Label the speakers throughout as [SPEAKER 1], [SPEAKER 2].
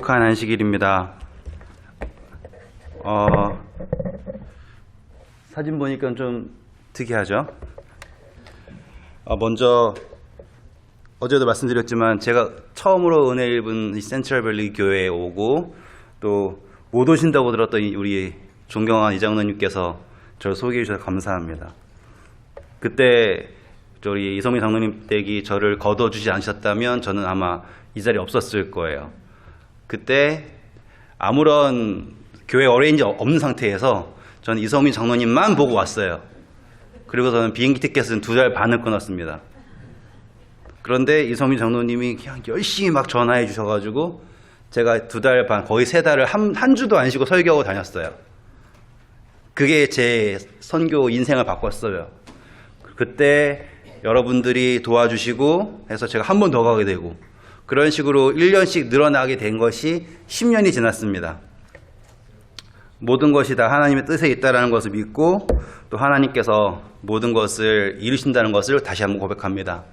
[SPEAKER 1] 행복한 안식일입니다. 사진 보니까 좀 특이하죠? 먼저 어제도 말씀드렸지만 제가 처음으로 은혜 입은 센트럴밸리 교회에 오고 또 못 오신다고 들었던 우리 존경한 이장로님께서 저를 소개해 주셔서 감사합니다. 그때 우리 이성민 장로님 댁이 저를 거둬주지 않으셨다면 저는 아마 이 자리에 없었을 거예요. 그때 아무런 교회 어레인지 없는 상태에서 저는 이성민 장로님만 보고 왔어요. 그리고 저는 비행기 티켓은 2달 반을 끊었습니다. 그런데 이성민 장로님이 그냥 열심히 막 전화해 주셔가지고 제가 2달 반, 거의 3달을 한 주도 안 쉬고 설교하고 다녔어요. 그게 제 선교 인생을 바꿨어요. 그때 여러분들이 도와주시고 해서 제가 한 번 더 가게 되고 그런 식으로 1년씩 늘어나게 된 것이 10년이 지났습니다. 모든 것이 다 하나님의 뜻에 있다는 것을 믿고 또 하나님께서 모든 것을 이루신다는 것을 다시 한번 고백합니다.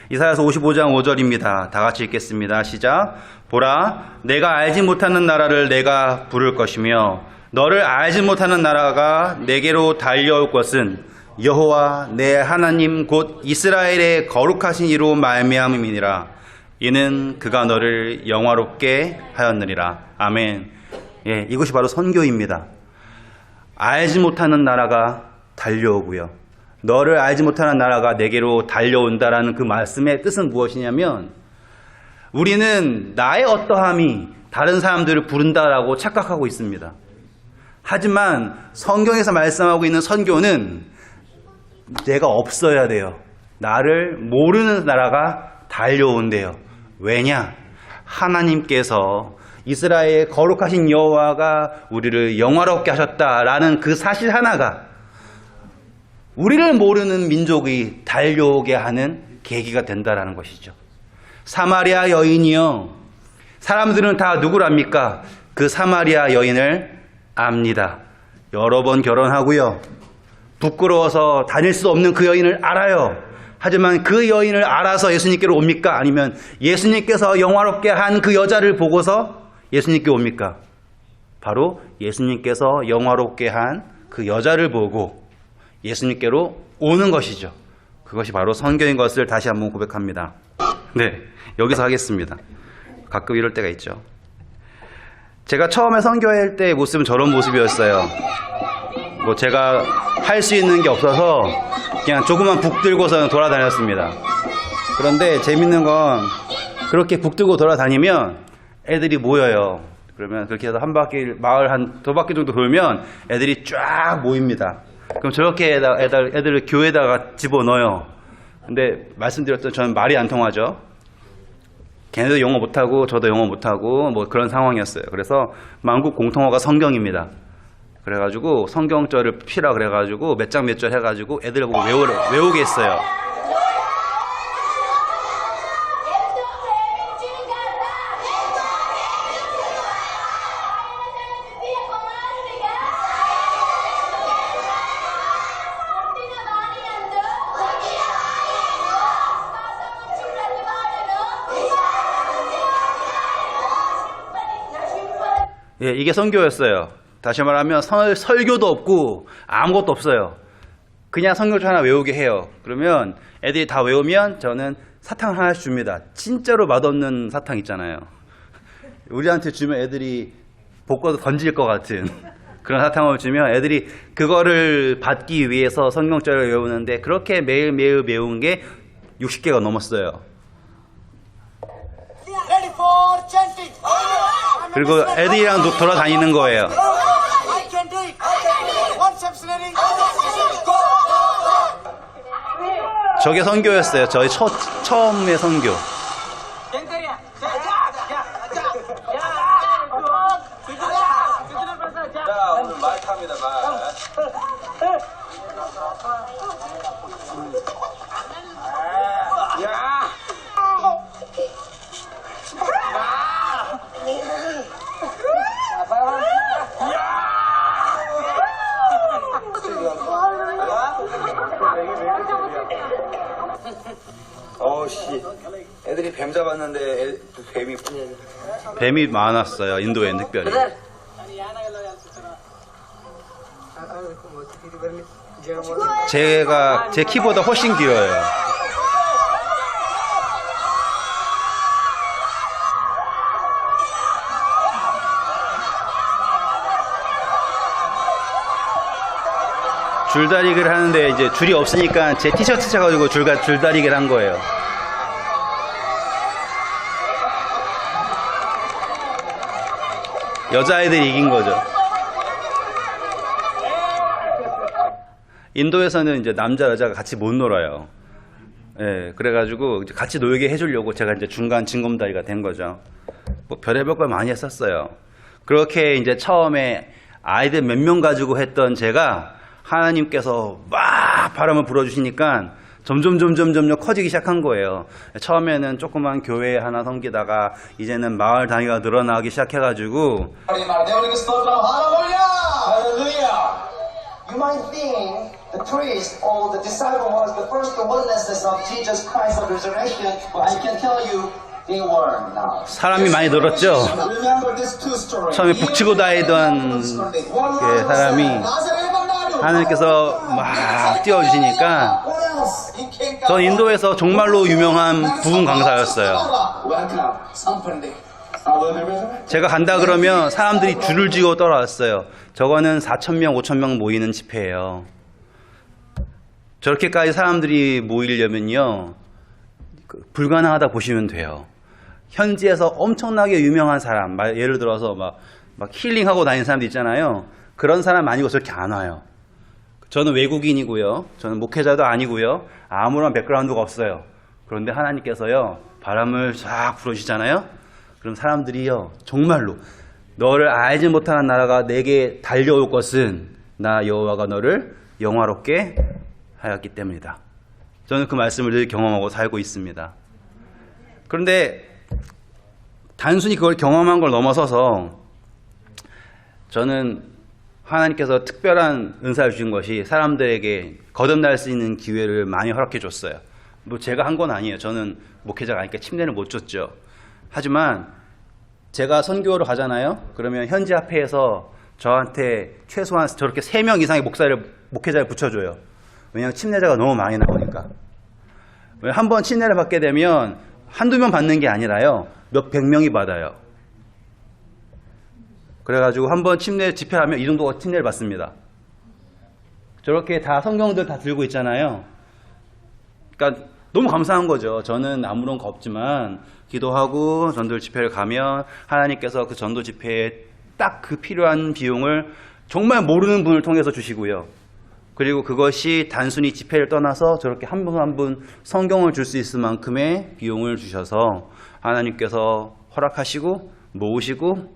[SPEAKER 1] 이사야서 55장 5절입니다. 다 같이 읽겠습니다. 시작. 보라, 내가 알지 못하는 나라를 내가 부를 것이며 너를 알지 못하는 나라가 내게로 달려올 것은 여호와 내 하나님 곧 이스라엘의 거룩하신 이로 말미암음이니라. 이는 그가 너를 영화롭게 하였느니라. 아멘. 예, 이것이 바로 선교입니다. 알지 못하는 나라가 달려오고요. 너를 알지 못하는 나라가 내게로 달려온다라는 그 말씀의 뜻은 무엇이냐면 우리는 나의 어떠함이 다른 사람들을 부른다라고 착각하고 있습니다. 하지만 성경에서 말씀하고 있는 선교는 내가 없어야 돼요. 나를 모르는 나라가 달려온대요. 왜냐? 하나님께서 이스라엘의 거룩하신 여호와가 우리를 영화롭게 하셨다라는 그 사실 하나가 우리를 모르는 민족이 달려오게 하는 계기가 된다라는 것이죠. 사마리아 여인이요. 사람들은 다 누구랍니까? 그 사마리아 여인을 압니다. 여러 번 결혼하고요. 부끄러워서 다닐 수 없는 그 여인을 알아요. 하지만 그 여인을 알아서 예수님께로 옵니까? 아니면 예수님께서 영화롭게 한 그 여자를 보고서 예수님께 옵니까? 바로 예수님께서 영화롭게 한 그 여자를 보고 예수님께로 오는 것이죠. 그것이 바로 선교인 것을 다시 한번 고백합니다. 네, 여기서 하겠습니다. 가끔 이럴 때가 있죠. 제가 처음에 선교할 때의 모습은 저런 모습이었어요. 제가 할 수 있는 게 없어서 그냥 조그만 북 들고서 돌아다녔습니다. 그런데 재밌는 건 그렇게 북 들고 돌아다니면 애들이 모여요. 그러면 그렇게 해서 한 바퀴, 마을 한 2바퀴 정도 돌면 애들이 쫙 모입니다. 그럼 저렇게 애들을 교회에다가 집어넣어요. 근데 말씀드렸던 저는 말이 안 통하죠. 걔네도 영어 못하고 저도 영어 못하고 그런 상황이었어요. 그래서 만국 공통어가 성경입니다. 그래가지고 성경절을 피라 그래가지고 몇 장 몇 절 해가지고 애들 보고 외우게 했어요. 예, 이게 선교였어요. 다시 말하면 설교도 없고 아무것도 없어요. 그냥 선교절 하나 외우게 해요. 그러면 애들이 다 외우면 저는 사탕 하나씩 줍니다. 진짜로 맛없는 사탕 있잖아요. 우리한테 주면 애들이 볶아서 던질 것 같은 그런 사탕을 주면 애들이 그거를 받기 위해서 성경절을 외우는데 그렇게 매일매일 외운 게 60개가 넘었어요. 그리고 애들이랑 돌아다니는 거예요. 저게 선교였어요. 저희 처음의 선교.
[SPEAKER 2] 자, 오늘 말 탑니다, 말. 야! 어우씨, 애들이 뱀 잡았는데
[SPEAKER 1] 뱀이 많았어요. 인도엔 특별히. 제 키보다 훨씬 길어요. 줄다리기를 하는데 이제 줄이 없으니까 제 티셔츠 차가지고 줄다리기를 한 거예요. 여자애들이 이긴 거죠. 인도에서는 이제 남자 여자가 같이 못 놀아요. 예, 그래가지고 이제 같이 놀게 해주려고 제가 이제 중간 징검다리가 된 거죠. 뭐 별의별 걸 많이 했었어요. 그렇게 이제 처음에 아이들 몇 명 가지고 했던 제가 하나님께서 막 바람을 불어주시니까 점점 커지기 시작한 거예요. 처음에는 조그만 교회 하나 섬기다가 이제는 마을 단위가 늘어나기 시작해가지고
[SPEAKER 3] You might think the priest or the disciple was the first witnesses of Jesus Christ of resurrection, but I can tell you they were not.
[SPEAKER 1] 사람이 많이 늘었죠.
[SPEAKER 3] Remember these two stories.
[SPEAKER 1] 처음에 북치고 다니던 그 사람이 하나님께서 막 띄워주시니까 전 인도에서 정말로 유명한 부흥 강사였어요. 제가 간다 그러면 사람들이 줄을 지어 따라왔어요. 저거는 4,000명, 5,000명 모이는 집회예요. 저렇게까지 사람들이 모이려면요, 불가능하다 보시면 돼요. 현지에서 엄청나게 유명한 사람, 예를 들어서 막 힐링하고 다니는 사람들 있잖아요. 그런 사람 아니고 저렇게 안 와요. 저는 외국인이고요. 저는 목회자도 아니고요. 아무런 백그라운드가 없어요. 그런데 하나님께서요, 바람을 쫙 불어주시잖아요. 그럼 사람들이요, 정말로 너를 알지 못하는 나라가 내게 달려올 것은 나 여호와가 너를 영화롭게 하였기 때문이다. 저는 그 말씀을 늘 경험하고 살고 있습니다. 그런데 단순히 그걸 경험한 걸 넘어서서 저는 하나님께서 특별한 은사를 주신 것이 사람들에게 거듭날 수 있는 기회를 많이 허락해 줬어요. 뭐 제가 한 건 아니에요. 저는 목회자가 아니니까 침례를 못 줬죠. 하지만 제가 선교를 가잖아요. 그러면 현지 앞에서 저한테 최소한 저렇게 3명 이상의 목회자를 붙여줘요. 왜냐하면 침례자가 너무 많이 나오니까. 한 번 침례를 받게 되면 한두 명 받는 게 아니라요, 몇백 명이 받아요. 그래가지고 한 번 침례 집회하면 이 정도가 침례를 받습니다. 저렇게 다 성경들 다 들고 있잖아요. 그러니까 너무 감사한 거죠. 저는 아무런 거 없지만 기도하고 전도 집회를 가면 하나님께서 그 전도 집회에 딱 그 필요한 비용을 정말 모르는 분을 통해서 주시고요. 그리고 그것이 단순히 집회를 떠나서 저렇게 한 분 한 분 성경을 줄 수 있을 만큼의 비용을 주셔서 하나님께서 허락하시고 모으시고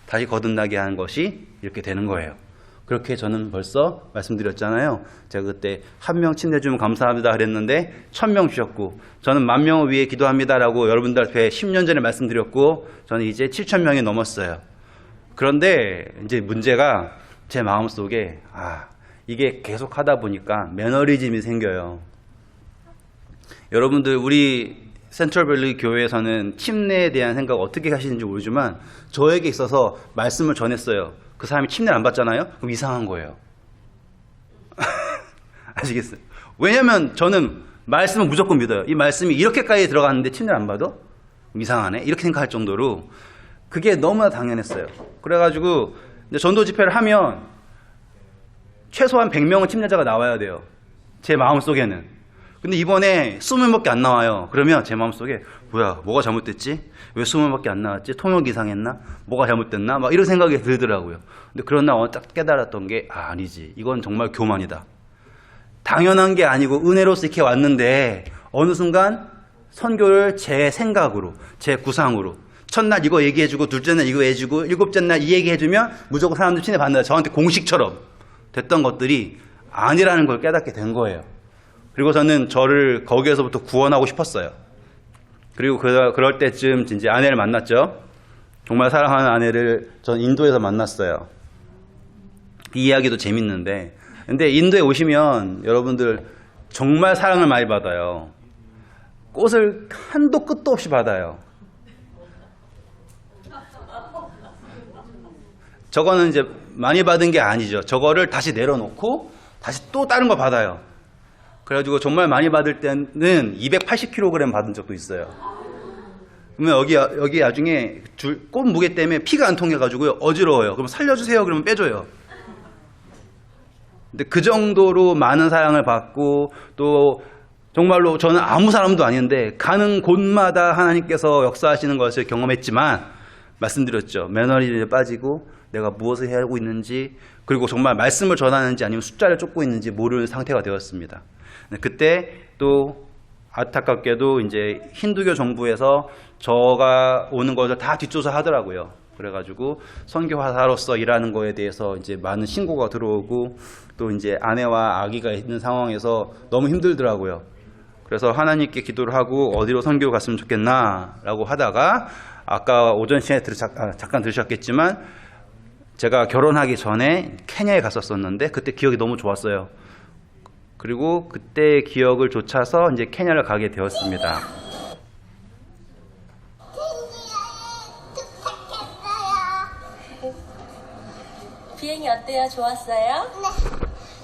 [SPEAKER 1] 다시 거듭나게 하는 것이 이렇게 되는 거예요. 그렇게 저는 벌써 말씀드렸잖아요. 제가 그때 1명 침례 주면 감사합니다 그랬는데 1,000명 주셨고, 저는 10,000명을 위해 기도합니다라고 여러분들 앞에 10년 전에 말씀드렸고, 저는 이제 7,000명이 넘었어요. 그런데 이제 문제가 제 마음속에 이게 계속 하다 보니까 매너리즘이 생겨요. 여러분들 우리 센트럴밸리 교회에서는 침례에 대한 생각 어떻게 하시는지 모르지만 저에게 있어서 말씀을 전했어요. 그 사람이 침례를 안 받잖아요? 그럼 이상한 거예요. 아시겠어요? 왜냐면 저는 말씀을 무조건 믿어요. 이 말씀이 이렇게까지 들어갔는데 침례를 안 받아? 이상하네? 이렇게 생각할 정도로 그게 너무나 당연했어요. 그래가지고 전도 집회를 하면 최소한 100명은 침례자가 나와야 돼요. 제 마음속에는. 근데 이번에 20명밖에 안 나와요. 그러면 제 마음속에 뭐가 잘못됐지? 왜 20명밖에 안 나왔지? 통역 이상했나? 뭐가 잘못됐나? 막 이런 생각이 들더라고요. 근데 그런 날 딱 깨달았던 게 아니지. 이건 정말 교만이다. 당연한 게 아니고 은혜로서 이렇게 왔는데 어느 순간 선교를 제 생각으로, 제 구상으로 첫날 이거 얘기해주고 둘째 날 이거 해주고 일곱째 날 이 얘기해주면 무조건 사람들 친해 받는다. 저한테 공식처럼 됐던 것들이 아니라는 걸 깨닫게 된 거예요. 그리고 저는 저를 거기에서부터 구원하고 싶었어요. 그리고 그럴 때쯤 이제 아내를 만났죠. 정말 사랑하는 아내를 전 인도에서 만났어요. 이 이야기도 재밌는데, 근데 인도에 오시면 여러분들 정말 사랑을 많이 받아요. 꽃을 한도 끝도 없이 받아요. 저거는 이제 많이 받은 게 아니죠. 저거를 다시 내려놓고 다시 또 다른 거 받아요. 그래가지고 정말 많이 받을 때는 280kg 받은 적도 있어요. 그러면 여기 나중에 꽃 무게 때문에 피가 안 통해가지고요. 어지러워요. 그럼 살려주세요. 그러면 빼줘요. 근데 그 정도로 많은 사랑을 받고 또 정말로 저는 아무 사람도 아닌데 가는 곳마다 하나님께서 역사하시는 것을 경험했지만 말씀드렸죠. 매너리즘에 빠지고 내가 무엇을 해야 하고 있는지 그리고 정말 말씀을 전하는지 아니면 숫자를 쫓고 있는지 모르는 상태가 되었습니다. 그때 또 안타깝게도 이제 힌두교 정부에서 저가 오는 것을 다 뒷조사 하더라고요. 그래가지고 선교사로서 일하는 거에 대해서 이제 많은 신고가 들어오고 또 이제 아내와 아기가 있는 상황에서 너무 힘들더라고요. 그래서 하나님께 기도를 하고 어디로 선교 갔으면 좋겠나라고 하다가 아까 오전 시간에 잠깐 들으셨겠지만 제가 결혼하기 전에 케냐에 갔었었는데 그때 기억이 너무 좋았어요. 그리고 그때 기억을 좇아서 이제 케냐를 가게 되었습니다.
[SPEAKER 4] 비행이 어때요? 좋았어요?
[SPEAKER 5] 네,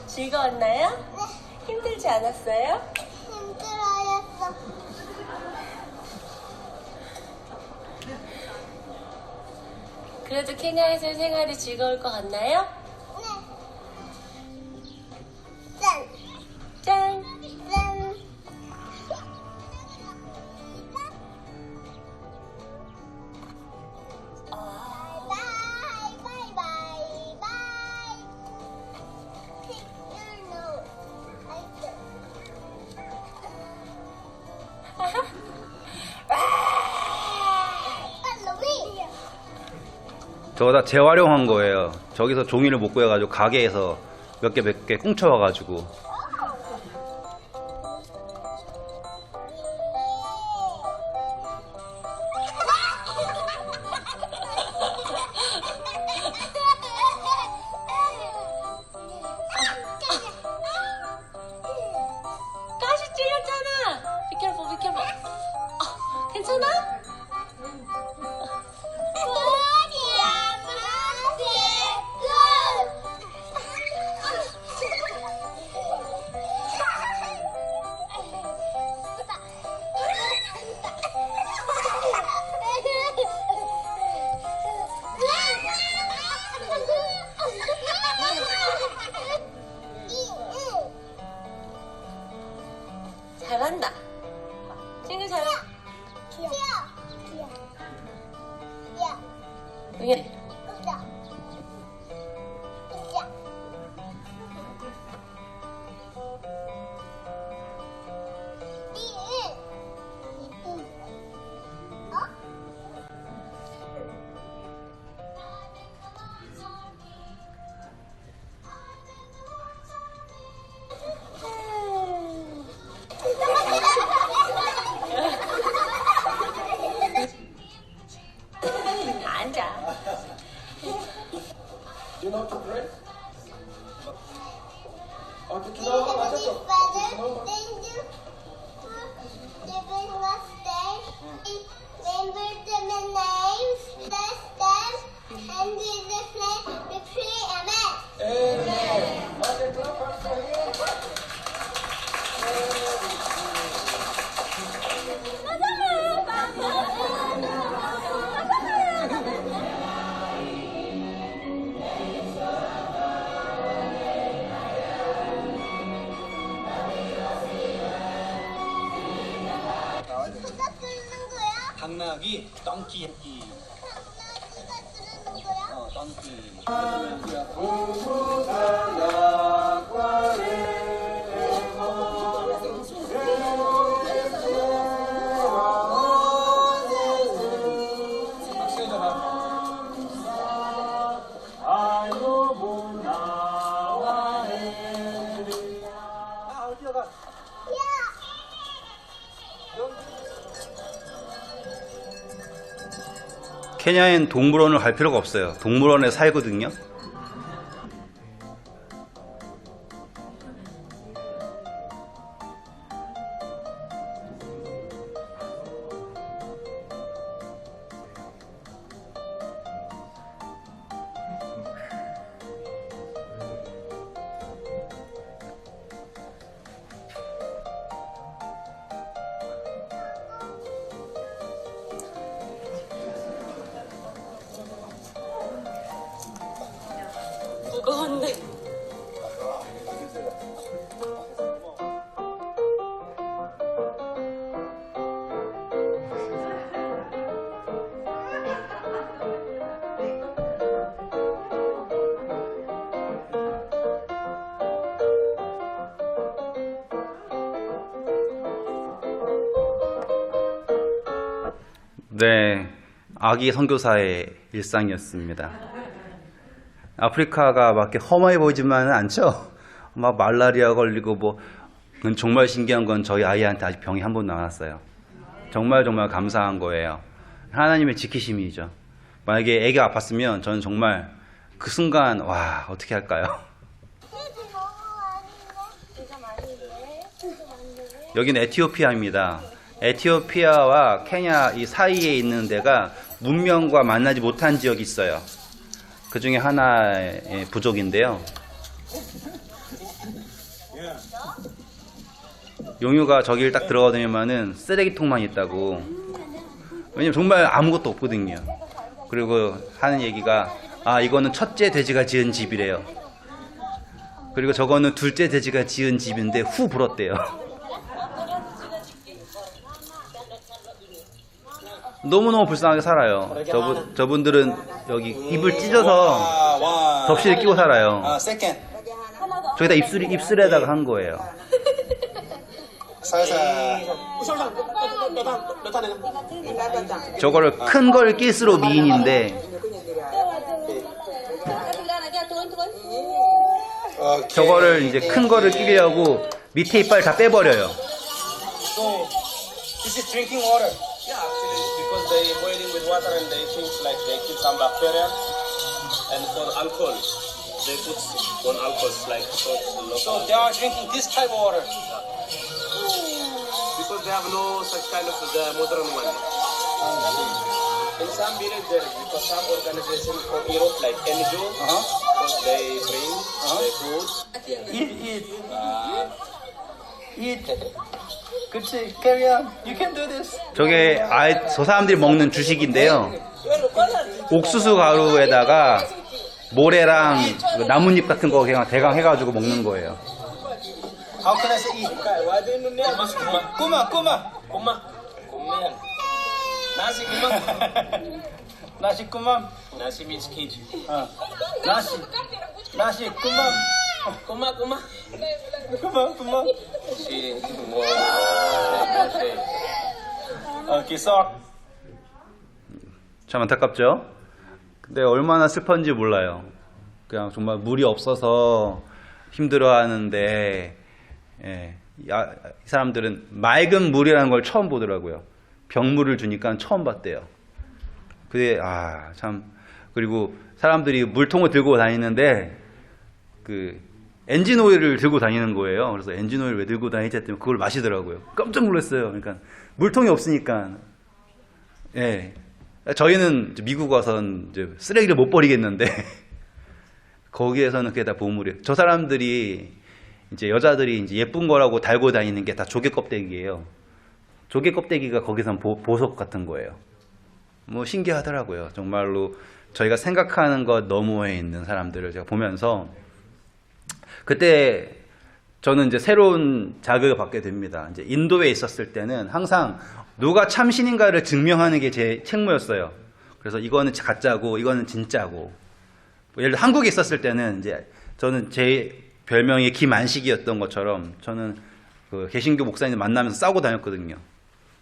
[SPEAKER 4] 즐거웠나요? 힘들지 않았어요?
[SPEAKER 5] 힘들어였어.
[SPEAKER 4] 그래도 케냐에서의 생활이 즐거울 것 같나요?
[SPEAKER 5] 짠,
[SPEAKER 4] 짠!
[SPEAKER 5] 짠. 바이, 바이, 바이, 바이. Take your note. Follow me.
[SPEAKER 1] 저거 다 재활용한 거예요. 저기서 종이를 못 구해가지고 가게에서 몇 개 꽁쳐와가지고
[SPEAKER 4] 가시 찔렸잖아! 비켜봐, 비켜봐. 괜찮아? 잘한다. 친구 잘한다. 왜? 앉아.
[SPEAKER 2] You know to pray? 어떻게
[SPEAKER 5] Do you want to be better than you? Giving us thanks. Remember them in names, bless them, and in Jesus' name we pray, amen.
[SPEAKER 2] Amen. Okay, clap for him.
[SPEAKER 5] 누가 쓰는 거야?
[SPEAKER 2] 당나귀, 덩키.
[SPEAKER 5] 누가 쓰는 거야?
[SPEAKER 2] 덩키.
[SPEAKER 1] 케냐엔 동물원을 갈 필요가 없어요. 동물원에 살거든요. 네, 아기 선교사의 일상이었습니다. 아프리카가 막 이렇게 험하게 보이지만은 않죠? 막 말라리아 걸리고 뭐, 그건 정말 신기한 건 저희 아이한테 아직 병이 한 번도 안 왔어요. 정말 감사한 거예요. 하나님의 지키심이죠. 만약에 애가 아팠으면 저는 정말 그 순간, 와, 어떻게 할까요? 여기는 에티오피아입니다. 에티오피아와 케냐 이 사이에 있는 데가 문명과 만나지 못한 지역이 있어요. 그 중에 하나의 부족인데요. 용유가 저기를 딱 들어가더니만은 쓰레기통만 있다고. 왜냐면 정말 아무것도 없거든요. 그리고 하는 얘기가, 아, 이거는 첫째 돼지가 지은 집이래요. 그리고 저거는 둘째 돼지가 지은 집인데 후 불었대요. 너무너무 불쌍하게 살아요. 저분들은 여기 입을 찢어서 접시를 끼고 살아요. 저기다 입술에다가 한 거예요. 저거를 큰 걸 낄수록 미인인데 저거를 이제 큰 거를 끼려고 밑에 이빨 다 빼버려요.
[SPEAKER 2] So, this is drinking water. Yeah, actually, because they boiling with water and they think like they keep some bacteria. And for alcohol, they put on alcohol like so they are drinking this type of water. Because they have no such kind of the modern one. In some village there, because some organization from Europe like NGO, they bring their food.
[SPEAKER 3] Eat. 그치, carry on. You can do this.
[SPEAKER 1] 저게 저 사람들이 먹는 주식인데요. 옥수수 가루에다가 모래랑 그 나뭇잎 같은 거 그냥 대강 해가지고 먹는 거예요.
[SPEAKER 3] How can I say eat?
[SPEAKER 2] Why do you name this kuma?
[SPEAKER 3] Kuma.
[SPEAKER 2] Kuma. Nasi kuma.
[SPEAKER 3] Nasi kumam.
[SPEAKER 2] Nasi means kid.
[SPEAKER 3] Nasi kumam.
[SPEAKER 2] Kuma.
[SPEAKER 3] Kumam.
[SPEAKER 2] See,
[SPEAKER 3] 기석.
[SPEAKER 1] 참 안타깝죠? 근데 얼마나 슬펐는지 몰라요. 그냥 정말 물이 없어서 힘들어하는데, 예, 이 사람들은 맑은 물이라는 걸 처음 보더라고요. 병물을 주니까 처음 봤대요. 그게, 참. 그리고 사람들이 물통을 들고 다니는데, 엔진 오일을 들고 다니는 거예요. 그래서 엔진 오일 왜 들고 다니지 했더니 그걸 마시더라고요. 깜짝 놀랐어요. 그러니까 물통이 없으니까. 예. 저희는 미국 와서는 이제 쓰레기를 못 버리겠는데 거기에서는 그게 다 보물이에요. 저 사람들이 이제 여자들이 이제 예쁜 거라고 달고 다니는 게 다 조개 껍데기예요. 조개 껍데기가 거기선 보석 같은 거예요. 뭐 신기하더라고요. 정말로 저희가 생각하는 것 너머에 있는 사람들을 제가 보면서 그때 저는 이제 새로운 자극을 받게 됩니다. 이제 인도에 있었을 때는 항상 누가 참신인가를 증명하는 게 제 책무였어요. 그래서 이거는 가짜고 이거는 진짜고. 뭐 예를 들어 한국에 있었을 때는 이제 저는 제 별명이 김안식이었던 것처럼 저는 그 개신교 목사님 만나면서 싸우고 다녔거든요.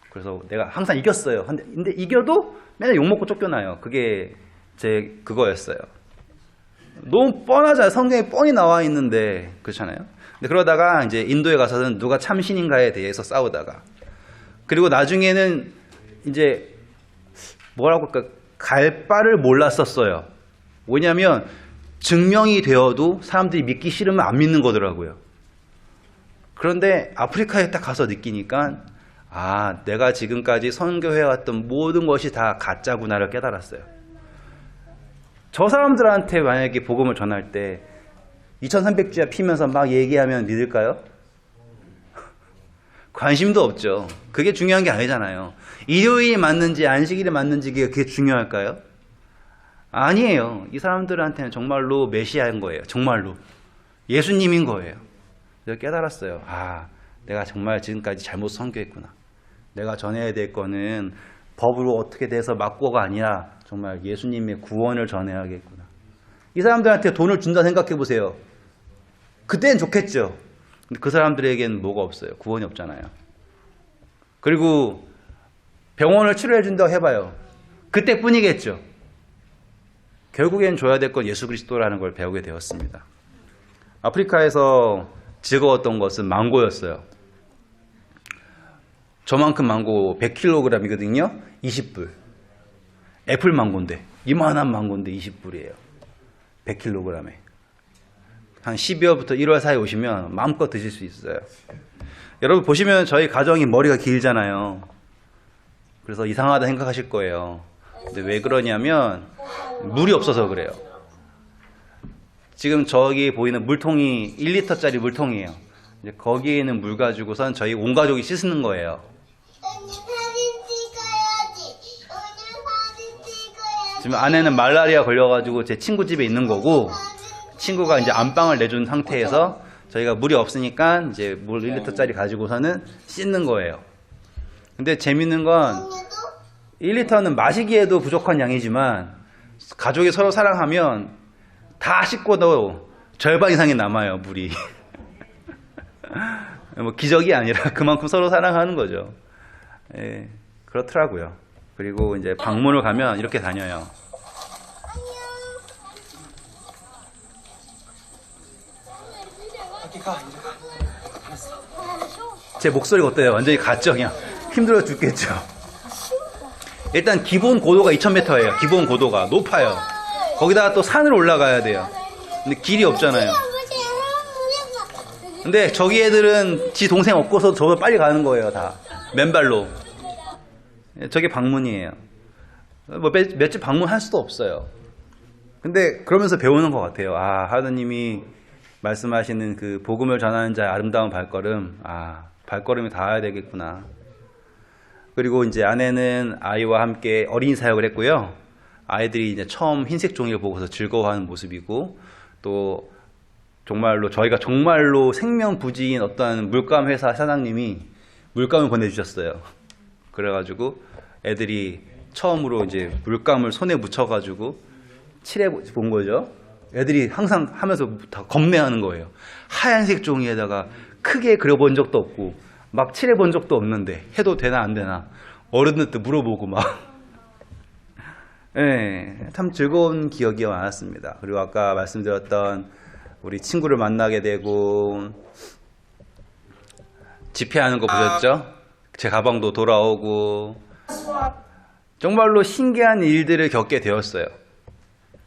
[SPEAKER 1] 그래서 내가 항상 이겼어요. 근데 이겨도 맨날 욕먹고 쫓겨나요. 그게 제 그거였어요. 너무 뻔하잖아요. 성경에 뻔히 나와 있는데 그렇잖아요. 근데 그러다가 이제 인도에 가서는 누가 참신인가에 대해서 싸우다가 그리고 나중에는 이제 뭐라고 할까 갈 바를 몰랐었어요. 왜냐하면 증명이 되어도 사람들이 믿기 싫으면 안 믿는 거더라고요. 그런데 아프리카에 딱 가서 느끼니까 내가 지금까지 선교해왔던 모든 것이 다 가짜구나를 깨달았어요. 저 사람들한테 만약에 복음을 전할 때 2300주야 피면서 막 얘기하면 믿을까요? 관심도 없죠. 그게 중요한 게 아니잖아요. 일요일이 맞는지 안식일이 맞는지 그게 중요할까요? 아니에요. 이 사람들한테는 정말로 메시아인 거예요. 정말로. 예수님인 거예요. 그래서 깨달았어요. 내가 정말 지금까지 잘못 선교했구나. 내가 전해야 될 거는 법으로 어떻게 돼서 맞고가 아니라 정말 예수님의 구원을 전해야겠구나. 이 사람들한테 돈을 준다 생각해 보세요. 그때는 좋겠죠. 근데 그 사람들에게는 뭐가 없어요. 구원이 없잖아요. 그리고 병원을 치료해 준다고 해봐요. 그때뿐이겠죠. 결국엔 줘야 될 건 예수 그리스도라는 걸 배우게 되었습니다. 아프리카에서 즐거웠던 것은 망고였어요. 저만큼 망고 100kg이거든요. 20불. 애플 망고인데, 이만한 망고인데 20불이에요. 100kg에. 한 12월부터 1월 사이에 오시면 마음껏 드실 수 있어요. 여러분 보시면 저희 가정이 머리가 길잖아요. 그래서 이상하다 생각하실 거예요. 근데 왜 그러냐면 물이 없어서 그래요. 지금 저기 보이는 물통이 1리터짜리 물통이에요. 이제 거기에 있는 물 가지고선 저희 온 가족이 씻는 거예요.
[SPEAKER 5] 오늘 사진 찍어야지. 오늘 사진 찍어야지.
[SPEAKER 1] 지금 아내는 말라리아 걸려가지고 제 친구 집에 있는 거고, 친구가 이제 안방을 내준 상태에서 저희가 물이 없으니까 이제 물 1리터짜리 가지고서는 씻는 거예요. 근데 재밌는 건
[SPEAKER 5] 오늘도
[SPEAKER 1] 1리터는 마시기에도 부족한 양이지만 가족이 서로 사랑하면 다 씻고도 절반 이상이 남아요, 물이. 뭐 기적이 아니라 그만큼 서로 사랑하는 거죠. 예, 그렇더라고요. 그리고 이제 방문을 가면 이렇게 다녀요. 제 목소리가 어때요? 완전히 갔죠? 그냥 힘들어 죽겠죠? 일단 기본 고도가 2000m예요. 기본 고도가 높아요. 거기다가 또 산을 올라가야 돼요. 근데 길이 없잖아요. 근데 저기 애들은 지 동생 없고서 저보다 빨리 가는 거예요, 다. 맨발로. 저게 방문이에요. 뭐 몇집 방문할 수도 없어요. 근데 그러면서 배우는 것 같아요. 아, 하느님이 말씀하시는 그 복음을 전하는 자의 아름다운 발걸음, 아, 발걸음이 닿아야 되겠구나. 그리고 이제 아내는 아이와 함께 어린이 사역을 했고요. 아이들이 이제 처음 흰색 종이를 보고서 즐거워하는 모습이고, 또 정말로 저희가 정말로 생명부지인 어떤 물감 회사 사장님이 물감을 보내주셨어요. 그래가지고 애들이 처음으로 이제 물감을 손에 묻혀가지고 칠해 본 거죠. 애들이 항상 하면서 다 겁내하는 거예요. 하얀색 종이에다가 크게 그려본 적도 없고 막 칠해본 적도 없는데 해도 되나 안 되나 어른들도 물어보고 막. 네, 참 즐거운 기억이 많았습니다. 그리고 아까 말씀드렸던 우리 친구를 만나게 되고 집회하는 거 보셨죠? 제 가방도 돌아오고 정말로 신기한 일들을 겪게 되었어요.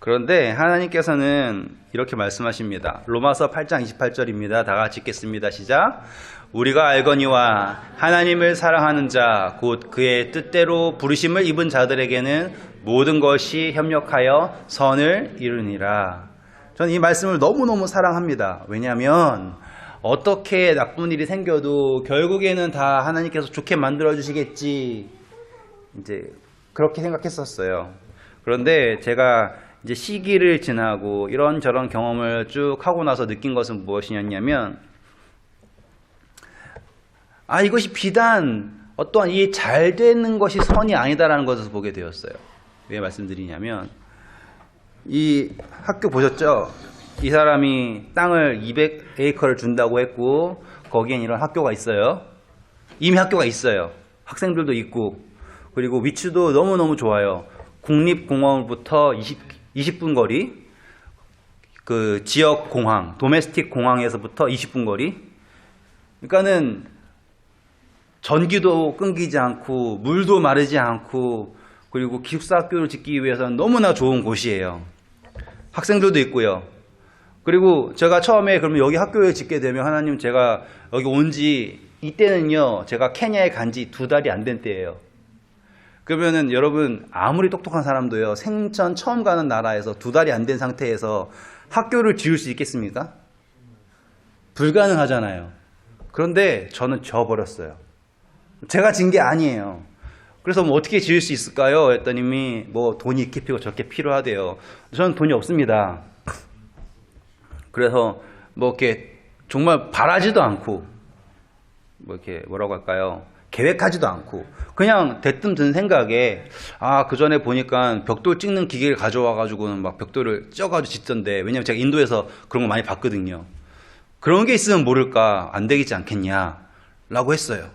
[SPEAKER 1] 그런데 하나님께서는 이렇게 말씀하십니다. 로마서 8장 28절입니다. 다 같이 읽겠습니다. 시작. 우리가 알거니와 하나님을 사랑하는 자 곧 그의 뜻대로 부르심을 입은 자들에게는 모든 것이 협력하여 선을 이루니라. 저는 이 말씀을 너무너무 사랑합니다. 왜냐하면 어떻게 나쁜 일이 생겨도 결국에는 다 하나님께서 좋게 만들어 주시겠지, 이제 그렇게 생각했었어요. 그런데 제가 이제 시기를 지나고 이런저런 경험을 쭉 하고 나서 느낀 것은 무엇이냐면, 아, 이것이 비단 어떠한 이 잘 되는 것이 선이 아니다라는 것을 보게 되었어요. 왜 말씀드리냐면, 이 학교 보셨죠? 이 사람이 땅을 200에이커를 준다고 했고 거기엔 이런 학교가 있어요. 이미 학교가 있어요. 학생들도 있고, 그리고 위치도 너무너무 좋아요. 국립공원부터 20분 거리, 그 지역 공항, 도메스틱 공항에서부터 20분 거리. 그러니까는 전기도 끊기지 않고 물도 마르지 않고, 그리고 기숙사 학교를 짓기 위해서는 너무나 좋은 곳이에요. 학생들도 있고요. 그리고 제가 처음에 그러면 여기 학교에 짓게 되면 하나님, 제가 여기 온 지 이때는요, 제가 케냐에 간 지 2달이 안 된 때예요. 그러면은 여러분, 아무리 똑똑한 사람도요, 생전 처음 가는 나라에서 2달이 안 된 상태에서 학교를 지을 수 있겠습니까? 불가능하잖아요. 그런데 저는 져버렸어요. 제가 진 게 아니에요. 그래서 뭐 어떻게 지을 수 있을까요? 했더니 뭐 돈이 이렇게 필요하고 저렇게 필요하대요. 저는 돈이 없습니다. 그래서 뭐 이렇게 정말 바라지도 않고, 뭐 이렇게 뭐라고 할까요? 계획하지도 않고 그냥 대뜸 든 생각에, 아, 그 전에 보니까 벽돌 찍는 기계를 가져와 가지고는 막 벽돌을 쪄가지고 짓던데, 왜냐면 제가 인도에서 그런 거 많이 봤거든요. 그런 게 있으면 모를까, 안 되겠지 않겠냐 라고 했어요.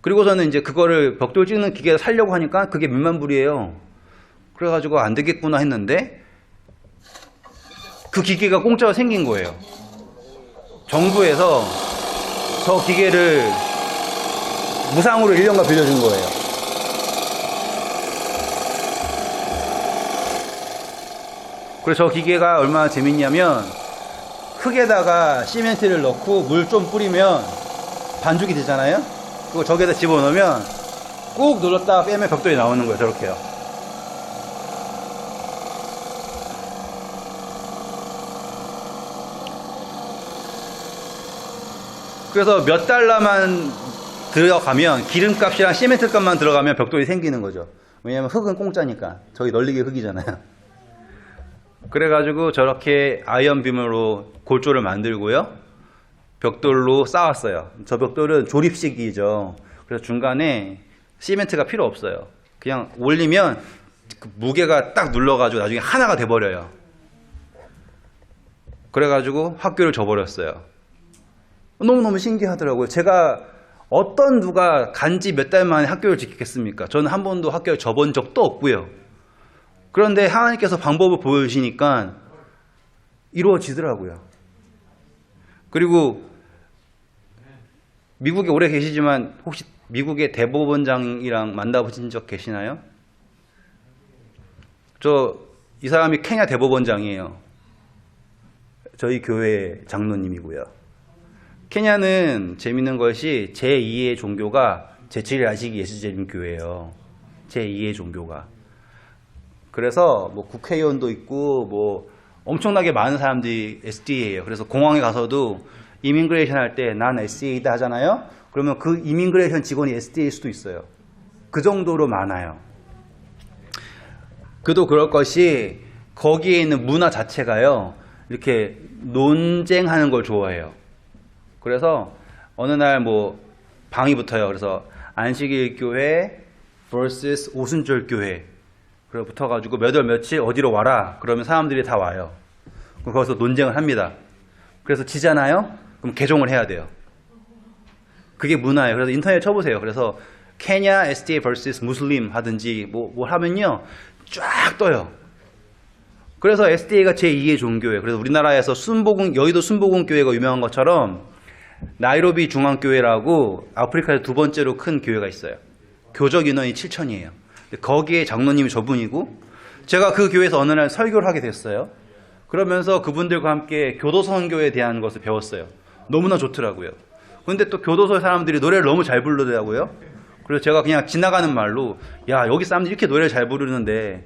[SPEAKER 1] 그리고서는 이제 그거를 벽돌 찍는 기계를 살려고 하니까 그게 몇만불이에요. 그래가지고 안 되겠구나 했는데 그 기계가 공짜로 생긴 거예요. 정부에서 저 기계를 무상으로 1년간 빌려준 거예요. 그래서 저 기계가 얼마나 재밌냐면 흙에다가 시멘트를 넣고 물 좀 뿌리면 반죽이 되잖아요. 그거 저기에다 집어넣으면 꾹 눌렀다가 빼면 벽돌이 나오는 거예요. 저렇게요. 그래서 몇 달러만 들어가면 기름값이랑 시멘트 값만 들어가면 벽돌이 생기는 거죠. 왜냐면 흙은 공짜니까. 저기 널리게 흙이잖아요. 그래가지고 저렇게 아이언빔으로 골조를 만들고요. 벽돌로 쌓았어요. 저 벽돌은 조립식이죠. 그래서 중간에 시멘트가 필요 없어요. 그냥 올리면 그 무게가 딱 눌러가지고 나중에 하나가 돼버려요. 그래가지고 학교를 져버렸어요. 너무너무 신기하더라고요. 제가 어떤 누가 간지 몇 달 만에 학교를 지켰겠습니까? 저는 한 번도 학교를 져본 적도 없고요. 그런데 하나님께서 방법을 보여주시니까 이루어지더라고요. 그리고 미국에 오래 계시지만 혹시 미국의 대법원장이랑 만나보신 적 계시나요? 이 사람이 케냐 대법원장이에요. 저희 교회 장로님이고요. 케냐는 재밌는 것이 제2의 종교가 제7일 예수제림교회예요. 제2의 종교가. 그래서 뭐 국회의원도 있고 뭐 엄청나게 많은 사람들이 SDA예요. 그래서 공항에 가서도 이민그레이션 할 때 난 SDA다 하잖아요. 그러면 그 이민그레이션 직원이 SDA일 수도 있어요. 그 정도로 많아요. 그도 그럴 것이 거기에 있는 문화 자체가요. 이렇게 논쟁하는 걸 좋아해요. 그래서 어느 날 뭐 방이 붙어요. 그래서 안식일 교회 vs 오순절 교회. 그래 붙어가지고 몇 월 며칠 어디로 와라. 그러면 사람들이 다 와요. 그럼 거기서 논쟁을 합니다. 그래서 지잖아요. 그럼 개종을 해야 돼요. 그게 문화예요. 그래서 인터넷 쳐보세요. 그래서 케냐 SDA vs 무슬림 하든지 뭐 하면요 쫙 떠요. 그래서 SDA가 제2의 종교예요. 그래서 우리나라에서 여의도 순복음 교회가 유명한 것처럼 나이로비 중앙교회라고 아프리카에서 두 번째로 큰 교회가 있어요. 교적 인원이 7,000이에요. 거기에 장로님이 저분이고 제가 그 교회에서 어느 날 설교를 하게 됐어요. 그러면서 그분들과 함께 교도소 선교에 대한 것을 배웠어요. 너무나 좋더라고요. 근데 또 교도소 사람들이 노래를 너무 잘 부르더라고요. 그래서 제가 그냥 지나가는 말로 야 여기 사람들이 이렇게 노래를 잘 부르는데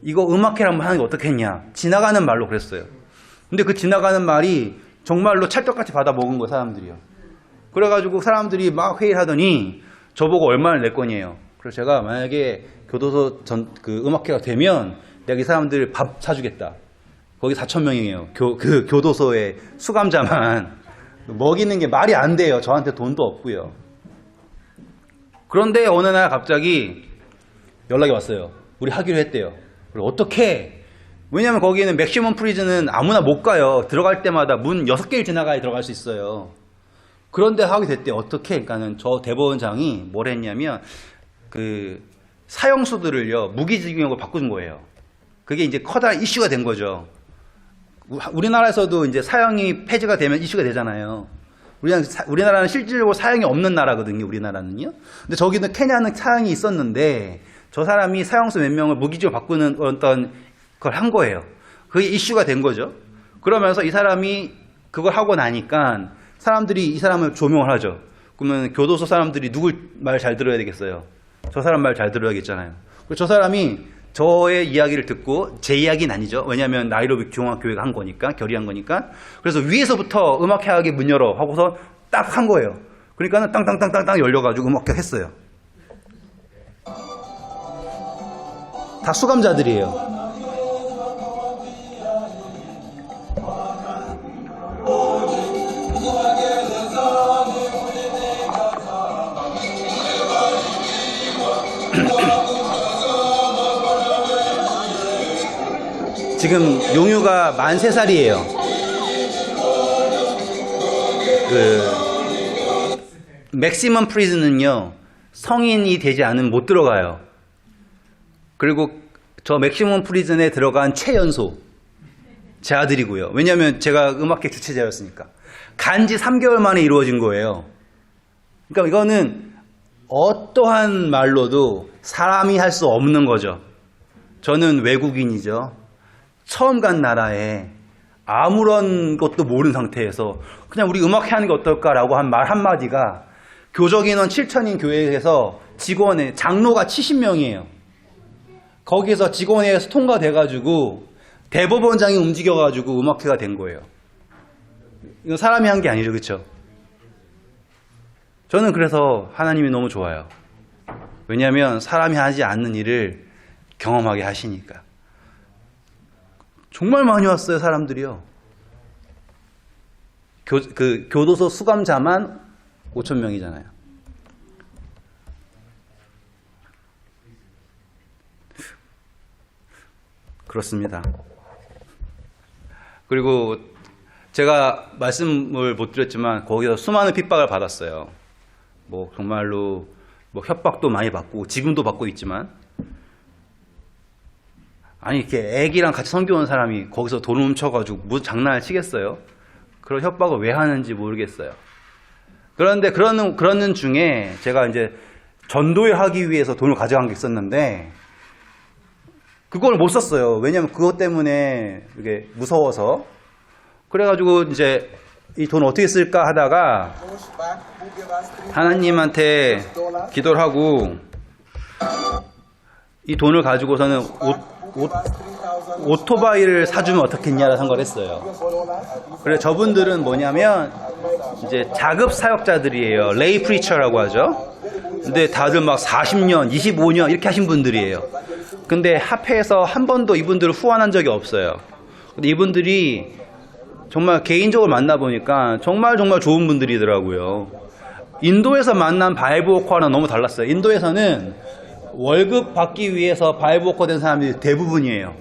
[SPEAKER 1] 이거 음악회를 한번 하는 게 어떻겠냐. 지나가는 말로 그랬어요. 근데 그 지나가는 말이 정말로 찰떡같이 받아 먹은 거예요. 사람들이요. 그래가지고 사람들이 막 회의를 하더니 저보고 얼마를 낼 거냐요. 그래서 제가 만약에 교도소 그 음악회가 되면 내가 이 사람들 밥 사주겠다. 거기 4,000명이에요. 그 교도소의 수감자만 먹이는 게 말이 안 돼요. 저한테 돈도 없고요. 그런데 어느 날 갑자기 연락이 왔어요. 우리 하기로 했대요. 그리고 어떻게? 왜냐면 거기는 맥시멈 프리즌은 아무나 못 가요. 들어갈 때마다 문 6개를 지나가야 들어갈 수 있어요. 그런데 하게 됐대요. 어떻게? 그러니까는 저 대법원장이 뭘 했냐면 그 사형수들을요 무기징역으로 바꾼 거예요. 그게 이제 커다란 이슈가 된 거죠. 우리나라에서도 이제 사형이 폐지가 되면 이슈가 되잖아요. 우리나라는 실질적으로 사형이 없는 나라거든요. 우리나라는요. 근데 저기는 케냐는 사형이 있었는데 저 사람이 사형수 몇 명을 무기징역 바꾸는 어떤 걸 한 거예요. 그게 이슈가 된 거죠. 그러면서 이 사람이 그걸 하고 나니까 사람들이 이 사람을 조명을 하죠. 그러면 교도소 사람들이 누굴 말 잘 들어야 되겠어요? 저 사람 말 잘 들어야겠잖아요. 저 사람이 저의 이야기를 듣고 제 이야기는 아니죠. 왜냐하면 나이로비 중앙교회가 한 거니까 결의한 거니까. 그래서 위에서부터 음악회하게 문 열어 하고서 딱 한 거예요. 그러니까는 땅땅땅땅땅 열려가지고 음악회 했어요. 다 수감자들이에요. 지금 용유가 만 3살이에요. 그 맥시멈 프리즌은요 성인이 되지 않으면 못 들어가요. 그리고 저 맥시멈 프리즌에 들어간 최연소 제 아들이고요. 왜냐하면 제가 음악회 주최자였으니까. 간지 3개월 만에 이루어진 거예요. 그러니까 이거는 어떠한 말로도 사람이 할 수 없는 거죠. 저는 외국인이죠. 처음 간 나라에 아무런 것도 모르는 상태에서 그냥 우리 음악회 하는 게 어떨까라고 한 말 한마디가 교적 인원 7,000인 교회에서 직원의 장로가 70명이에요. 거기서 직원회에서 통과돼가지고 대법원장이 움직여가지고 음악회가 된 거예요. 이건 사람이 한 게 아니죠, 그렇죠? 저는 그래서 하나님이 너무 좋아요. 왜냐하면 사람이 하지 않는 일을 경험하게 하시니까. 정말 많이 왔어요, 사람들이요. 교도소 수감자만 5,000명이잖아요. 그렇습니다. 그리고 제가 말씀을 못 드렸지만 거기서 수많은 핍박을 받았어요. 뭐 정말로 뭐 협박도 많이 받고 지금도 받고 있지만, 아니 이렇게 애기랑 같이 선교 온 사람이 거기서 돈을 훔쳐가지고 무슨 장난을 치겠어요? 그런 협박을 왜 하는지 모르겠어요. 그런데 그러는 중에 제가 이제 전도를 하기 위해서 돈을 가져간 게 있었는데 그걸 못 썼어요. 왜냐면 그것 때문에 이게 무서워서. 그래가지고 이제 이 돈 어떻게 쓸까 하다가 하나님한테 기도를 하고 이 돈을 가지고서는 오토바이를 사주면 어떻겠냐라는 생각을 했어요. 그래 저분들은 뭐냐면 이제 자급 사역자들이에요. 레이 프리처라고 하죠. 근데 다들 막 40년, 25년 이렇게 하신 분들이에요. 근데 합회에서 한 번도 이분들을 후원한 적이 없어요. 근데 이분들이 정말 개인적으로 만나보니까 정말 좋은 분들이더라고요. 인도에서 만난 바이브 워커와는 너무 달랐어요. 인도에서는 월급 받기 위해서 바이브 워커 된 사람들이 대부분이에요.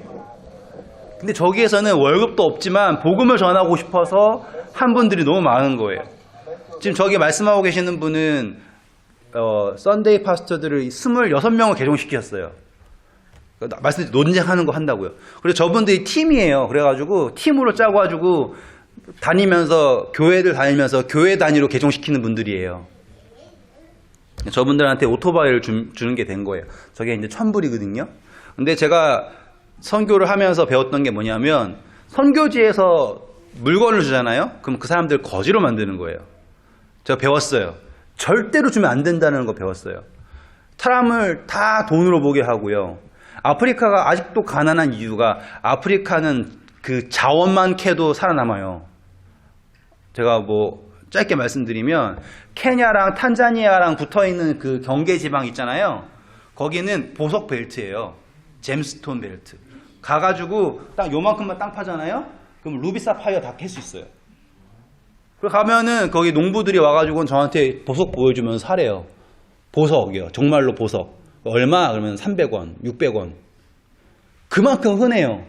[SPEAKER 1] 근데 저기에서는 월급도 없지만 복음을 전하고 싶어서 한 분들이 너무 많은 거예요. 지금 저기 말씀하고 계시는 분은 썬데이 파스터들을 26명을 개종시켰어요. 말씀드린 논쟁하는 거 한다고요. 그리고 저분들이 팀이에요. 그래가지고 팀으로 짜가지고 다니면서 교회를 다니면서 교회 단위로 개종시키는 분들이에요. 저분들한테 오토바이를 주는 게 된 거예요. 저게 이제 1,000불이거든요. 근데 제가 선교를 하면서 배웠던 게 뭐냐면 선교지에서 물건을 주잖아요. 그럼 그 사람들 거지로 만드는 거예요. 제가 배웠어요. 절대로 주면 안 된다는 거 배웠어요. 사람을 다 돈으로 보게 하고요. 아프리카가 아직도 가난한 이유가 아프리카는 그 자원만 캐도 살아남아요. 제가 뭐 짧게 말씀드리면 케냐랑 탄자니아랑 붙어있는 그 경계 지방 있잖아요. 거기는 보석 벨트예요. 잼스톤 벨트. 가가지고 딱 요만큼만 땅 파잖아요. 그럼 루비 사파이어 다 캘 수 있어요. 그리고 가면은 거기 농부들이 와가지고 저한테 보석 보여주면서 사래요. 보석이요. 정말로 보석. 얼마? 그러면 300원, 600원. 그만큼 흔해요.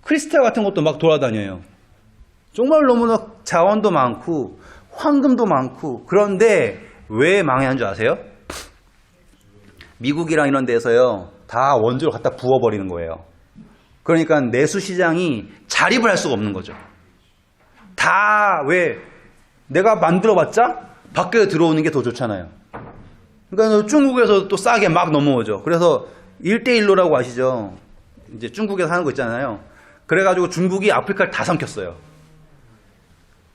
[SPEAKER 1] 크리스탈 같은 것도 막 돌아다녀요. 정말 너무나 자원도 많고 황금도 많고. 그런데 왜 망한 줄 아세요? 미국이랑 이런 데서요 다 원조를 갖다 부어버리는 거예요. 그러니까 내수시장이 자립을 할 수가 없는 거죠. 다 왜 내가 만들어봤자 밖에 들어오는 게 더 좋잖아요. 그러니까 중국에서 또 싸게 막 넘어오죠. 그래서 1대1로라고 아시죠? 이제 중국에서 하는 거 있잖아요. 그래가지고 중국이 아프리카를 다 삼켰어요.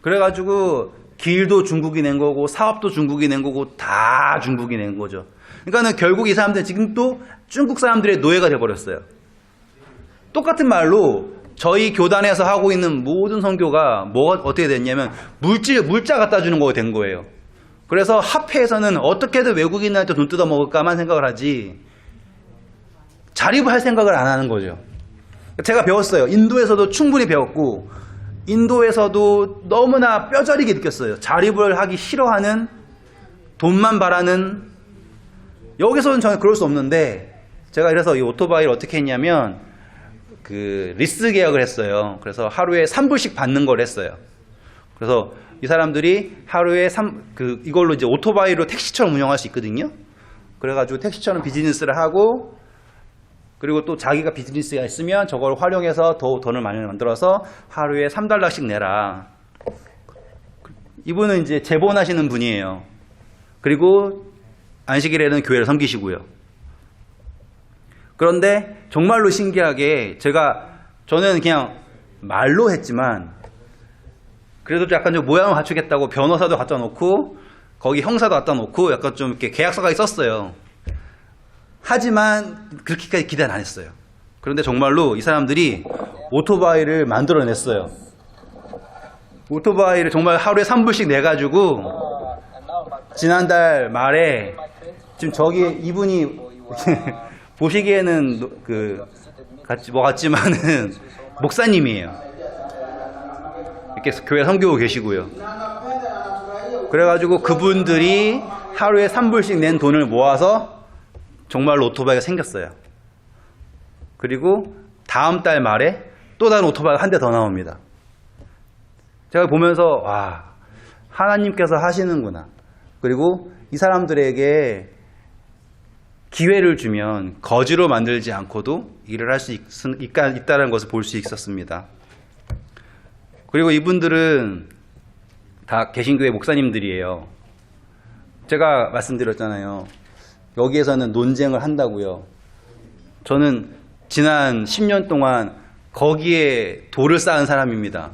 [SPEAKER 1] 그래가지고 길도 중국이 낸 거고 사업도 중국이 낸 거고 다 중국이 낸 거죠. 그러니까는 결국 이 사람들은 지금 또 중국 사람들의 노예가 돼버렸어요. 똑같은 말로 저희 교단에서 하고 있는 모든 선교가 뭐가 어떻게 됐냐면 물자 갖다 주는 거가 된 거예요. 그래서 합회에서는 어떻게든 외국인한테 돈 뜯어 먹을까만 생각을 하지 자립을 할 생각을 안 하는 거죠. 제가 배웠어요. 인도에서도 충분히 배웠고 인도에서도 너무나 뼈저리게 느꼈어요. 자립을 하기 싫어하는 돈만 바라는 여기서는 저는 그럴 수 없는데 제가 그래서 이 오토바이를 어떻게 했냐면 그 리스 계약을 했어요. 그래서 하루에 3불씩 받는 걸 했어요. 그래서 이 사람들이 하루에 이걸로 이제 오토바이로 택시처럼 운영할 수 있거든요. 그래가지고 택시처럼 비즈니스를 하고 그리고 또 자기가 비즈니스가 있으면 저걸 활용해서 더 돈을 많이 만들어서 하루에 $3씩 내라. 이분은 이제 재본하시는 분이에요. 그리고 안식일에는 교회를 섬기시고요. 그런데 정말로 신기하게 저는 그냥 말로 했지만 그래도 약간 좀 모양을 갖추겠다고 변호사도 갖다 놓고 거기 형사도 갖다 놓고 약간 좀 이렇게 계약서까지 썼어요. 하지만 그렇게까지 기대는 안 했어요. 그런데 정말로 이 사람들이 오토바이를 만들어냈어요. 오토바이를 정말 하루에 3불씩 내가지고 지난달 말에 지금 저기 이분이 보시기에는 같지만은 목사님이에요. 이렇게 교회 섬기고 계시고요. 그래가지고 그분들이 하루에 3불씩 낸 돈을 모아서 정말로 오토바이가 생겼어요. 그리고 다음 달 말에 또 다른 오토바이가 한 대 더 나옵니다. 제가 보면서 와, 하나님께서 하시는구나. 그리고 이 사람들에게 기회를 주면 거지로 만들지 않고도 일을 할 수 있다는 것을 볼 수 있었습니다. 그리고 이분들은 다 개신교회 목사님들이에요. 제가 말씀드렸잖아요. 여기에서는 논쟁을 한다고요. 저는 지난 10년 동안 거기에 돌을 쌓은 사람입니다.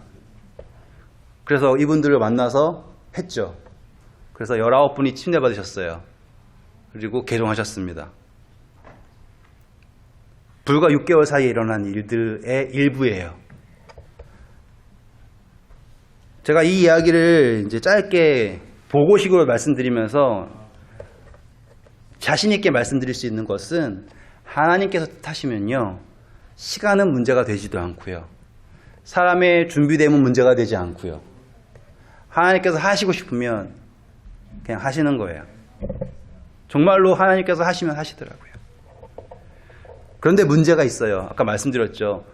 [SPEAKER 1] 그래서 이분들을 만나서 했죠. 그래서 19분이 침례받으셨어요. 그리고 개종하셨습니다. 불과 6개월 사이에 일어난 일들의 일부예요. 제가 이 이야기를 이제 짧게 보고식으로 말씀드리면서 자신 있게 말씀드릴 수 있는 것은 하나님께서 뜻하시면요, 시간은 문제가 되지도 않고요. 사람의 준비됨은 문제가 되지 않고요. 하나님께서 하시고 싶으면 그냥 하시는 거예요. 정말로 하나님께서 하시면 하시더라고요. 그런데 문제가 있어요. 아까 말씀드렸죠.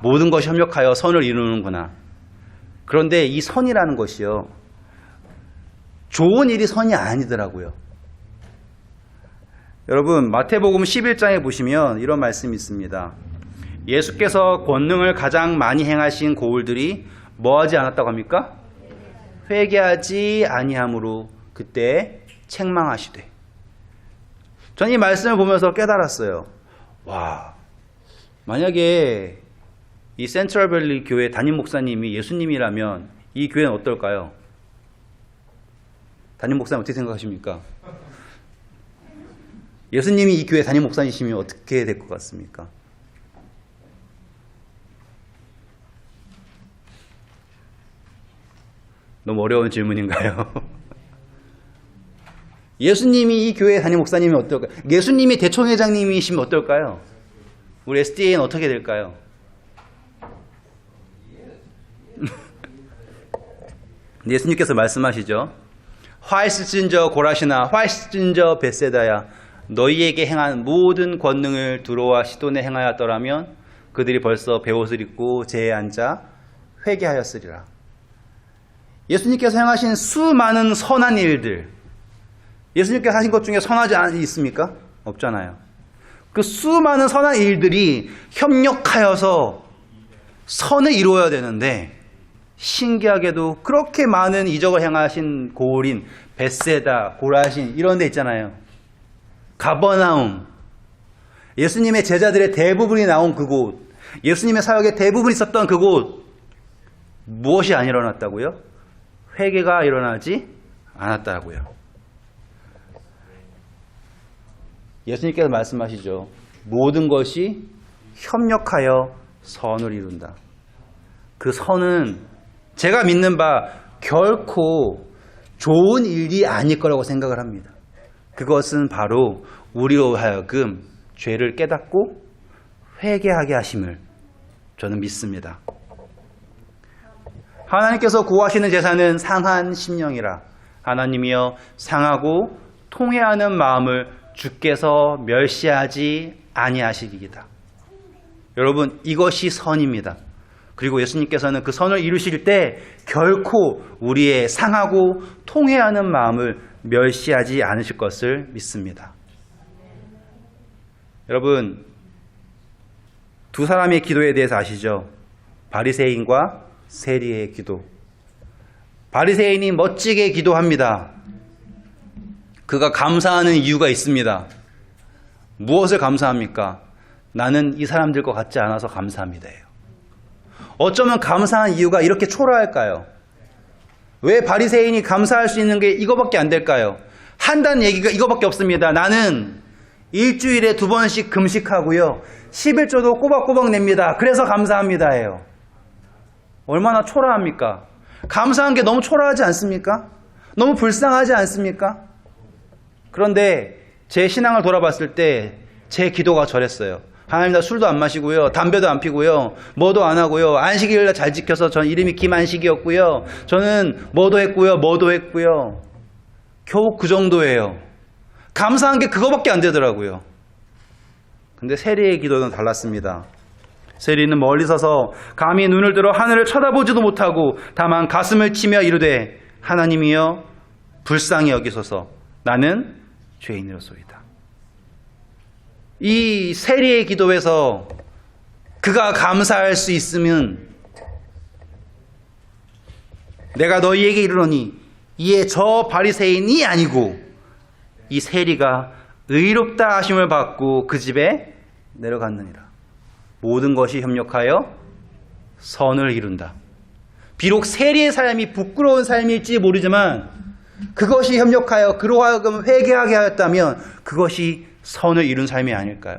[SPEAKER 1] 모든 것이 협력하여 선을 이루는구나. 그런데 이 선이라는 것이요, 좋은 일이 선이 아니더라고요. 여러분, 마태복음 11장에 보시면 이런 말씀이 있습니다. 예수께서 권능을 가장 많이 행하신 고울들이 뭐하지 않았다고 합니까? 회개하지 아니함으로 그때 책망하시되. 전 이 말씀을 보면서 깨달았어요. 와, 만약에 이 센트럴밸리 교회 담임 목사님이 예수님이라면 이 교회는 어떨까요? 담임 목사님 어떻게 생각하십니까? 예수님이 이 교회 담임 목사님이시면 어떻게 될 것 같습니까? 너무 어려운 질문인가요? 예수님이 이 교회 담임 목사님이면 어떨까요? 예수님이 대총회장님이시면 어떨까요? 우리 SDA는 어떻게 될까요? 예수님께서 말씀하시죠. 화이스진저 고라시나 화이스진저 벳세다야, 너희에게 행한 모든 권능을 두로와 시돈에 행하였더라면 그들이 벌써 베옷을 입고 제에 앉아 회개하였으리라. 예수님께서 행하신 수많은 선한 일들, 예수님께서 하신 것 중에 선하지 않은 일이 있습니까? 없잖아요. 그 수많은 선한 일들이 협력하여서 선을 이루어야 되는데, 신기하게도 그렇게 많은 이적을 행하신 고울인 벳세다, 고라신 이런 데 있잖아요. 가버나움, 예수님의 제자들의 대부분이 나온 그곳, 예수님의 사역의 대부분이 있었던 그곳, 무엇이 안 일어났다고요? 회개가 일어나지 않았다고요. 예수님께서 말씀하시죠. 모든 것이 협력하여 선을 이룬다. 그 선은 제가 믿는 바 결코 좋은 일이 아닐 거라고 생각을 합니다. 그것은 바로 우리로 하여금 죄를 깨닫고 회개하게 하심을 저는 믿습니다. 하나님께서 구하시는 제사는 상한 심령이라. 하나님이여, 상하고 통회하는 마음을 주께서 멸시하지 아니하시기이다. 여러분, 이것이 선입니다. 그리고 예수님께서는 그 선을 이루실 때 결코 우리의 상하고 통회하는 마음을 멸시하지 않으실 것을 믿습니다. 여러분, 두 사람의 기도에 대해서 아시죠? 바리새인과 세리의 기도. 바리새인이 멋지게 기도합니다. 그가 감사하는 이유가 있습니다. 무엇을 감사합니까? 나는 이 사람들과 같지 않아서 감사합니다. 어쩌면 감사한 이유가 이렇게 초라할까요? 왜 바리새인이 감사할 수 있는 게 이거밖에 안 될까요? 한다는 얘기가 이거밖에 없습니다. 나는 일주일에 2번씩 금식하고요. 11조도 꼬박꼬박 냅니다. 그래서 감사합니다 해요. 얼마나 초라합니까? 감사한 게 너무 초라하지 않습니까? 너무 불쌍하지 않습니까? 그런데 제 신앙을 돌아봤을 때 제 기도가 저랬어요. 하나님, 나 술도 안 마시고요. 담배도 안 피고요. 뭐도 안 하고요. 안식일을 잘 지켜서 전 이름이 김안식이었고요. 저는 뭐도 했고요. 겨우 그 정도예요. 감사한 게 그거밖에 안 되더라고요. 근데 세리의 기도는 달랐습니다. 세리는 멀리 서서 감히 눈을 들어 하늘을 쳐다보지도 못하고 다만 가슴을 치며 이르되 하나님이여 불쌍히 여기소서 나는 죄인이로소이다. 이 세리의 기도에서 그가 감사할 수 있으면 내가 너희에게 이르노니 이에 저 바리새인이 아니고 이 세리가 의롭다 하심을 받고 그 집에 내려갔느니라. 모든 것이 협력하여 선을 이룬다. 비록 세리의 삶이 부끄러운 삶일지 모르지만 그것이 협력하여 그로 하여금 회개하게 하였다면 그것이 선을 이룬 삶이 아닐까요?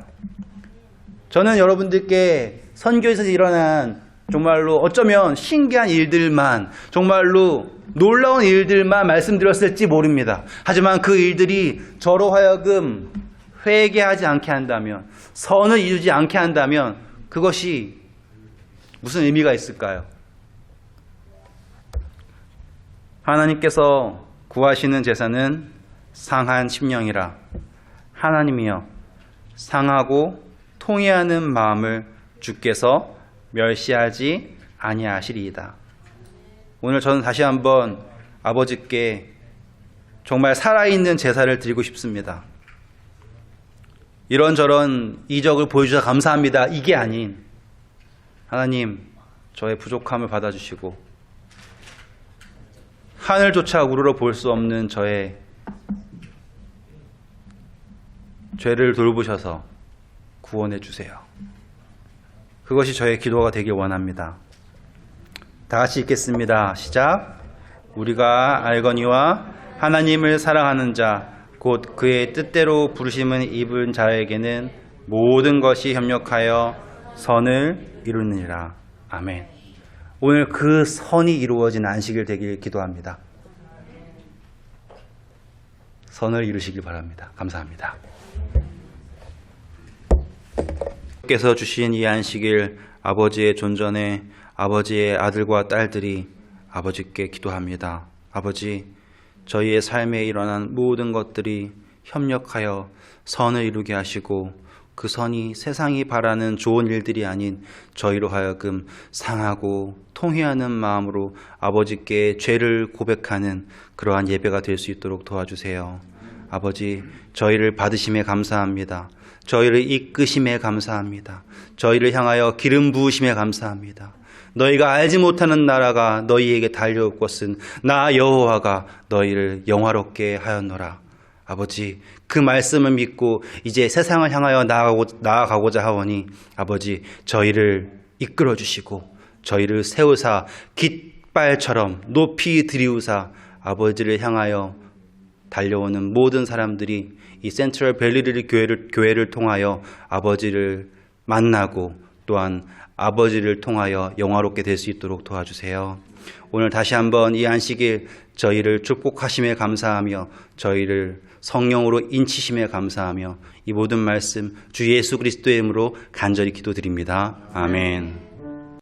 [SPEAKER 1] 저는 여러분들께 선교에서 일어난 정말로 어쩌면 신기한 일들만, 정말로 놀라운 일들만 말씀드렸을지 모릅니다. 하지만 그 일들이 저로 하여금 회개하지 않게 한다면, 선을 이루지 않게 한다면 그것이 무슨 의미가 있을까요? 하나님께서 구하시는 제사는 상한 심령이라. 하나님이여 상하고 통회하는 마음을 주께서 멸시하지 아니하시리이다. 오늘 저는 다시 한번 아버지께 정말 살아있는 제사를 드리고 싶습니다. 이런저런 이적을 보여주셔서 감사합니다. 이게 아닌 하나님, 저의 부족함을 받아주시고 하늘조차 우러러 볼 수 없는 저의 죄를 돌보셔서 구원해 주세요. 그것이 저의 기도가 되길 원합니다. 다 같이 읽겠습니다. 시작. 우리가 알거니와 하나님을 사랑하는 자 곧 그의 뜻대로 부르심을 입은 자에게는 모든 것이 협력하여 선을 이루느니라. 아멘. 오늘 그 선이 이루어진 안식일 되길 기도합니다. 선을 이루시길 바랍니다. 감사합니다. 께서 주신 이 안식일 아버지의 존전에 아버지의 아들과 딸들이 아버지께 기도합니다. 아버지, 저희의 삶에 일어난 모든 것들이 협력하여 선을 이루게 하시고 그 선이 세상이 바라는 좋은 일들이 아닌 저희로 하여금 상하고 통회하는 마음으로 아버지께 죄를 고백하는 그러한 예배가 될 수 있도록 도와주세요. 아버지, 저희를 받으심에 감사합니다. 저희를 이끄심에 감사합니다. 저희를 향하여 기름 부으심에 감사합니다. 너희가 알지 못하는 나라가 너희에게 달려올 것은 나 여호와가 너희를 영화롭게 하였노라. 아버지, 그 말씀을 믿고 이제 세상을 향하여 나아가고자 하오니 아버지, 저희를 이끌어 주시고 저희를 세우사 깃발처럼 높이 들이우사 아버지를 향하여 달려오는 모든 사람들이 이 센트럴 밸리 교회를 통하여 아버지를 만나고 또한 아버지를 통하여 영화롭게 될 수 있도록 도와주세요. 오늘 다시 한번 이 안식일 저희를 축복하심에 감사하며 저희를 성령으로 인치심에 감사하며 이 모든 말씀 주 예수 그리스도의 이름으로 간절히 기도드립니다. 아멘.